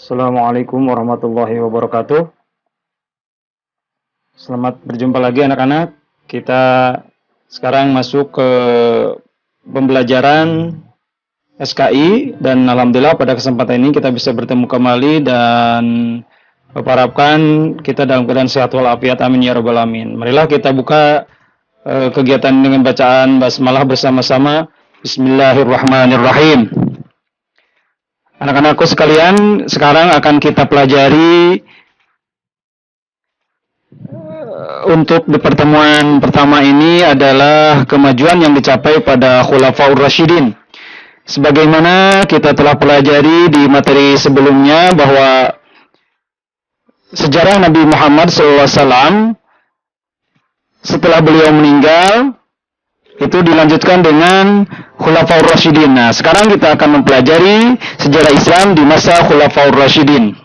Assalamualaikum warahmatullahi wabarakatuh. Selamat berjumpa lagi anak-anak. Kita sekarang masuk ke pembelajaran SKI dan alhamdulillah pada kesempatan ini kita bisa bertemu kembali dan Bapak harapkan kita dalam keadaan sehat walafiat, amin ya rabbal alamin. Marilah kita buka kegiatan dengan bacaan basmalah bersama-sama. Bismillahirrahmanirrahim. Anak-anakku sekalian, sekarang akan kita pelajari untuk di pertemuan pertama ini adalah kemajuan yang dicapai pada Khulafaur Rasyidin. Sebagaimana kita telah pelajari di materi sebelumnya bahwa sejarah Nabi Muhammad SAW setelah beliau meninggal itu dilanjutkan dengan Khulafaur Rasyidin. Nah, sekarang kita akan mempelajari sejarah Islam di masa Khulafaur Rasyidin.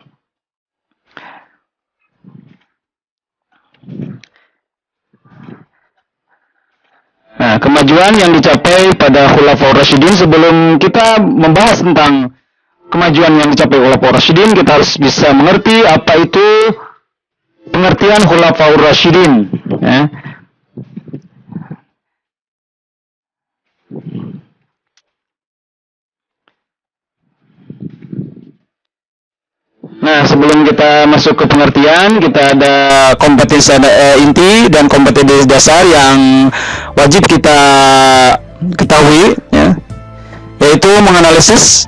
Nah, kemajuan yang dicapai pada Khulafaur Rasyidin, sebelum kita membahas tentang kemajuan yang dicapai Khulafaur Rasyidin, kita harus bisa mengerti apa itu pengertian Khulafaur Rasyidin. Ya. Nah, sebelum kita masuk ke pengertian, kita ada kompetensi inti dan kompetensi dasar yang wajib kita ketahui, ya, yaitu menganalisis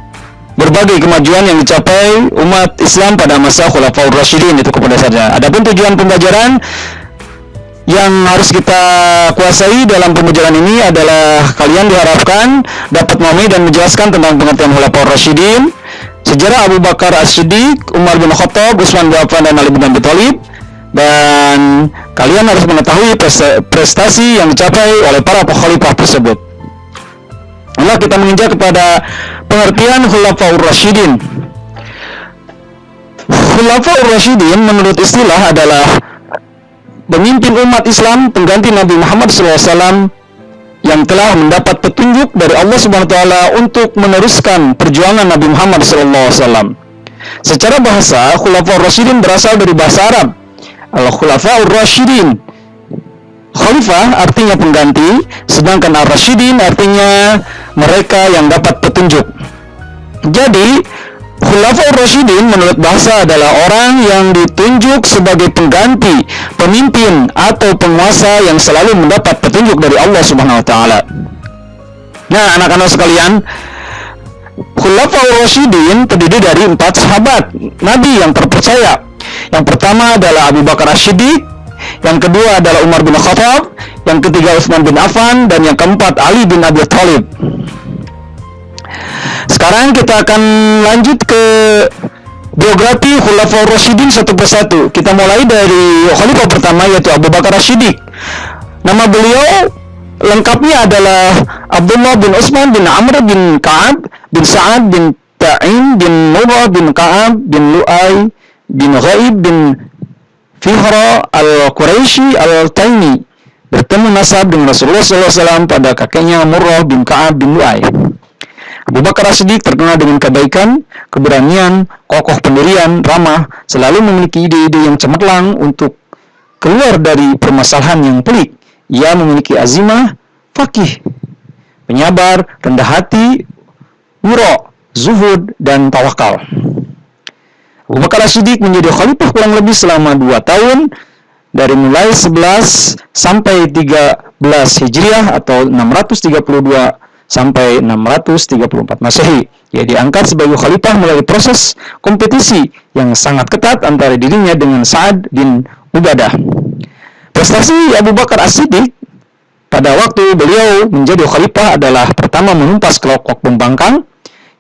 berbagai kemajuan yang dicapai umat Islam pada masa Khulafaur Rasyidin, itu kompetensi dasarnya. Adapun tujuan pembelajaran yang harus kita kuasai dalam pembelajaran ini adalah kalian diharapkan dapat memahami dan menjelaskan tentang pengertian Khulafaur Rasyidin, sejarah Abu Bakar As-Siddiq, Umar bin Khattab, Utsman bin Affan, dan Ali bin Abi Thalib. Dan kalian harus mengetahui prestasi yang dicapai oleh para khalifah tersebut. Nah, kita menginjak kepada pengertian Khulafaur Rasyidin. Khulafaur Rasyidin menurut istilah adalah pemimpin umat Islam pengganti Nabi Muhammad SAW yang telah mendapat petunjuk dari Allah Subhanahu wa taala untuk meneruskan perjuangan Nabi Muhammad SAW. Secara bahasa, Khulafaur Rasyidin berasal dari bahasa Arab. Al-Khulafaur Rasyidin. Khalifah artinya pengganti, sedangkan Ar-Rasyidin artinya mereka yang dapat petunjuk. Jadi, Khulafaur Rasyidin menurut bahasa adalah orang yang ditunjuk sebagai pengganti, pemimpin atau penguasa yang selalu mendapat petunjuk dari Allah Subhanahu wa taala. Nah, anak-anak sekalian, Khulafaur Rasyidin terdiri dari 4 sahabat Nabi yang terpercaya. Yang pertama adalah Abu Bakar As-Siddiq, yang kedua adalah Umar bin Khattab, yang ketiga Utsman bin Affan, dan yang keempat Ali bin Abi Thalib. Sekarang kita akan lanjut ke biografi Khulafaur Rasyidin satu persatu. Kita mulai dari khalifah pertama, yaitu Abu Bakar As-Siddiq. Nama beliau lengkapnya adalah Abdullah bin Utsman bin Amr bin Ka'ab bin Sa'ad bin Ta'im bin Murrah bin Ka'ab bin Lu'ay bin Ghaib bin Fihra al-Quraisy al-Taimi. Bertemu nasab dengan Rasulullah SAW pada kakeknya Murrah bin Ka'ab bin Lu'ay. Abu Bakar As-Siddiq terkenal dengan kebaikan, keberanian, kokoh pendirian, ramah, selalu memiliki ide-ide yang cemerlang untuk keluar dari permasalahan yang pelik. Ia memiliki azimah, faqih, penyabar, rendah hati, wura', zuhud, dan tawakal. Abu Bakar As-Siddiq menjadi khalifah kurang lebih selama 2 tahun, dari mulai 11 sampai 13 Hijriah atau 632 sampai 634 Masehi. Ia diangkat sebagai khalifah melalui proses kompetisi yang sangat ketat antara dirinya dengan Sa'ad bin Ubadah. Prestasi Abu Bakar As-Siddiq pada waktu beliau menjadi khalifah adalah pertama menumpas kelompok pembangkang,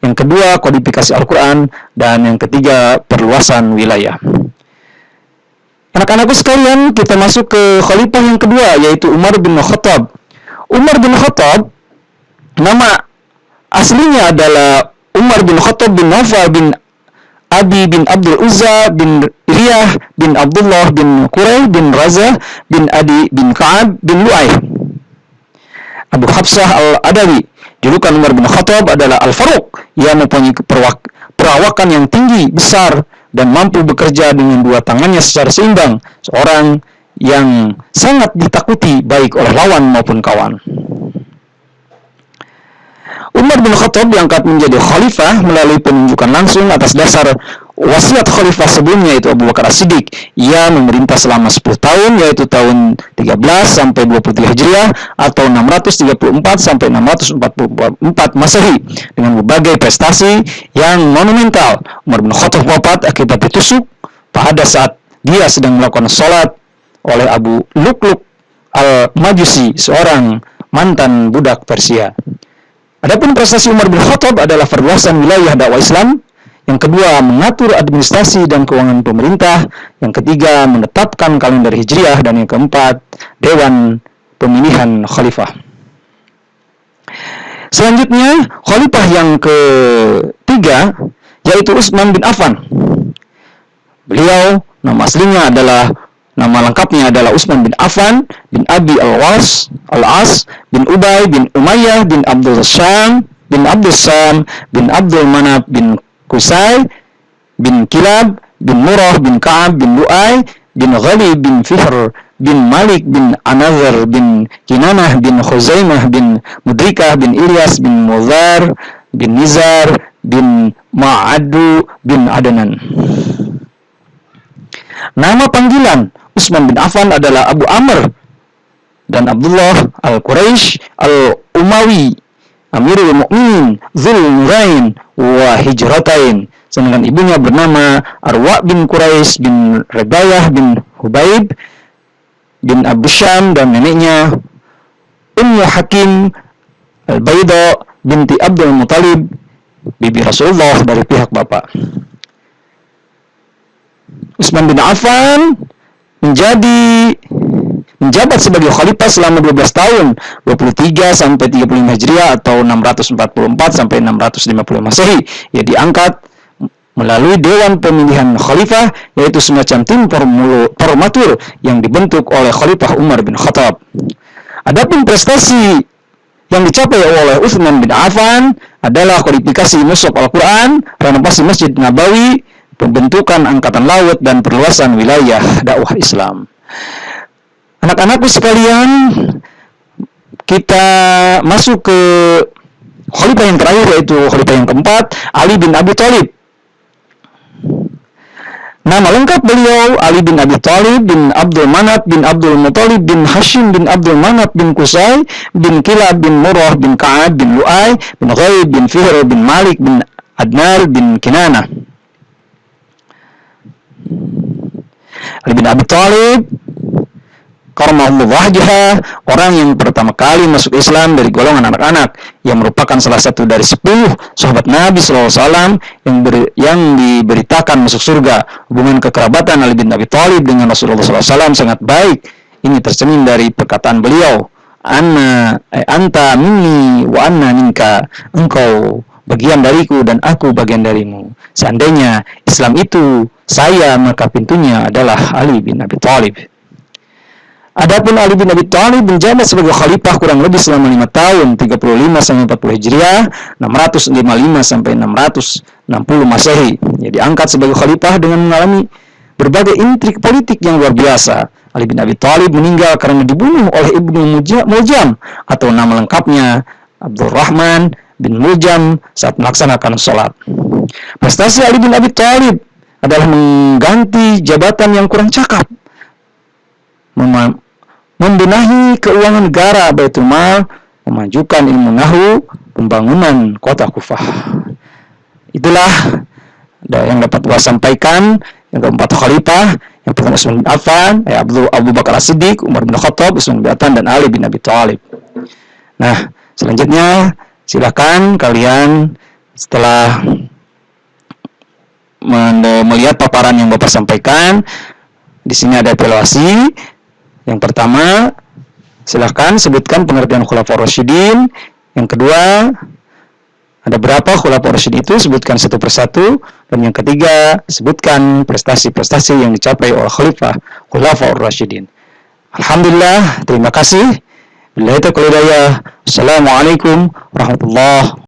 yang kedua kodifikasi Al-Quran, dan yang ketiga perluasan wilayah. Anak-anakku sekalian, kita masuk ke khalifah yang kedua, yaitu Umar bin Khattab. Umar bin Khattab, nama aslinya adalah Umar bin Khattab bin Nawfal bin Abi bin Abdul Uzza bin Riyah bin Abdullah bin Quraih bin Raza bin Adi bin Ka'ab bin Lu'ay. Abu Hafsah al-Adawi. Julukan Umar bin Khattab adalah Al-Faruq. Ia mempunyai perawakan yang tinggi, besar, dan mampu bekerja dengan dua tangannya secara seimbang. Seorang yang sangat ditakuti baik oleh lawan maupun kawan. Umar bin Khattab diangkat menjadi khalifah melalui penunjukan langsung atas dasar wasiat khalifah sebelumnya, yaitu Abu Bakar As-Siddiq. Ia memerintah selama 10 tahun, yaitu tahun 13 sampai 23 Hijriah atau 634 sampai 644 Masehi, dengan berbagai prestasi yang monumental. Umar bin Khattab wafat akibat ditusuk pada saat dia sedang melakukan sholat oleh Abu Lu'lu' al-Majusi, seorang mantan budak Persia. Adapun prestasi Umar bin Khattab adalah perluasan wilayah dakwah Islam. Yang kedua, mengatur administrasi dan keuangan pemerintah. Yang ketiga, menetapkan kalender Hijriah. Dan yang keempat, Dewan Pemilihan Khalifah. Selanjutnya, Khalifah yang ketiga, yaitu Utsman bin Affan. Beliau, nama lengkapnya adalah Utsman bin Affan bin Abi Al-As bin Ubay bin Umayyah bin Abdul Sam bin Abdul Manaf bin Qusay bin Kilab bin Murrah bin Ka'ab bin Lu'ay bin Ghali bin Fihr bin Malik bin Anazar bin Kinanah bin Khuzaimah bin Mudrikah bin Ilyas bin Muzar bin Nizar bin Ma'adu bin Adnan. Nama panggilan Utsman bin Affan adalah Abu Amr dan Abdullah al-Quraisy al-Umawi, Amirul Mukminin, Dzul Nurain wa Hijratain. Sedangkan ibunya bernama Arwa bin Quraisy bin Rabayah bin Hubaib bin Abu Syam, dan neneknya Ummu Hakim al-Bayda binti Abdul Muthalib, bibi Rasulullah dari pihak bapak. Utsman bin Affan menjabat sebagai khalifah selama 12 tahun, 23 sampai 35 Hijriah atau 644 sampai 650 Masehi. Ia diangkat melalui Dewan Pemilihan Khalifah, yaitu semacam tim formatur yang dibentuk oleh Khalifah Umar bin Khattab. Adapun prestasi yang dicapai oleh Utsman bin Affan adalah kualifikasi mushaf Al-Quran, renovasi Masjid Nabawi, pembentukan angkatan laut, dan perluasan wilayah dakwah Islam. Anak-anakku sekalian, kita masuk ke khalifah yang terakhir, yaitu khalifah yang keempat, Ali bin Abi Thalib. Nama lengkap beliau Ali bin Abi Thalib bin Abdul Manaf bin Abdul Muthalib bin Hashim bin Abdul Manaf bin Qusay bin Kilab bin Murrah bin Ka'ab bin Lu'ay bin Ghaib bin Fihr bin Malik bin Adnar bin Kinanah. Ali bin Abi Thalib karramallahu wajhah, orang yang pertama kali masuk Islam dari golongan anak-anak, yang merupakan salah satu dari 10 sahabat Nabi SAW yang diberitakan masuk surga. Hubungan kekerabatan Ali bin Abi Thalib dengan Rasulullah SAW sangat baik. Ini tercermin dari perkataan beliau, anta minni wa anna minka, engkau bagian dariku dan aku bagian darimu. Seandainya Islam itu saya, maka pintunya adalah Ali bin Abi Thalib. Adapun Ali bin Abi Thalib menjabat sebagai khalifah kurang lebih selama 5 tahun, 35 sampai 40 Hijriah, 655 sampai 660 Masehi. Ia diangkat sebagai khalifah dengan mengalami berbagai intrik politik yang luar biasa. Ali bin Abi Thalib meninggal karena dibunuh oleh Ibnu Muljam atau nama lengkapnya Abdurrahman bin Muljam saat melaksanakan sholat. Prestasi Ali bin Abi Thalib adalah mengganti jabatan yang kurang cakap, membenahi keuangan negara Baitul Mal, memajukan ilmu nahwu, pembangunan kota Kufah. Itulah yang dapat saya sampaikan. Yang keempat khalifah, yang pertama Utsman bin Affan, Abu Bakar As-Siddiq, Umar bin Khattab, Utsman bin Affan, dan Ali bin Abi Thalib. Nah, selanjutnya silakan kalian setelah melihat paparan yang Bapak sampaikan, di sini ada evaluasi. Yang pertama, silakan sebutkan pengertian Khulafaur Rasyidin. Yang kedua, ada berapa Khulafaur Rasyidin itu, sebutkan satu persatu. Dan yang ketiga, sebutkan prestasi-prestasi yang dicapai oleh Khalifah Khulafaur Rasyidin. Alhamdulillah, terima kasih. Billahi taufiq wal hidayah. Assalamualaikum warahmatullahi wabarakatuh.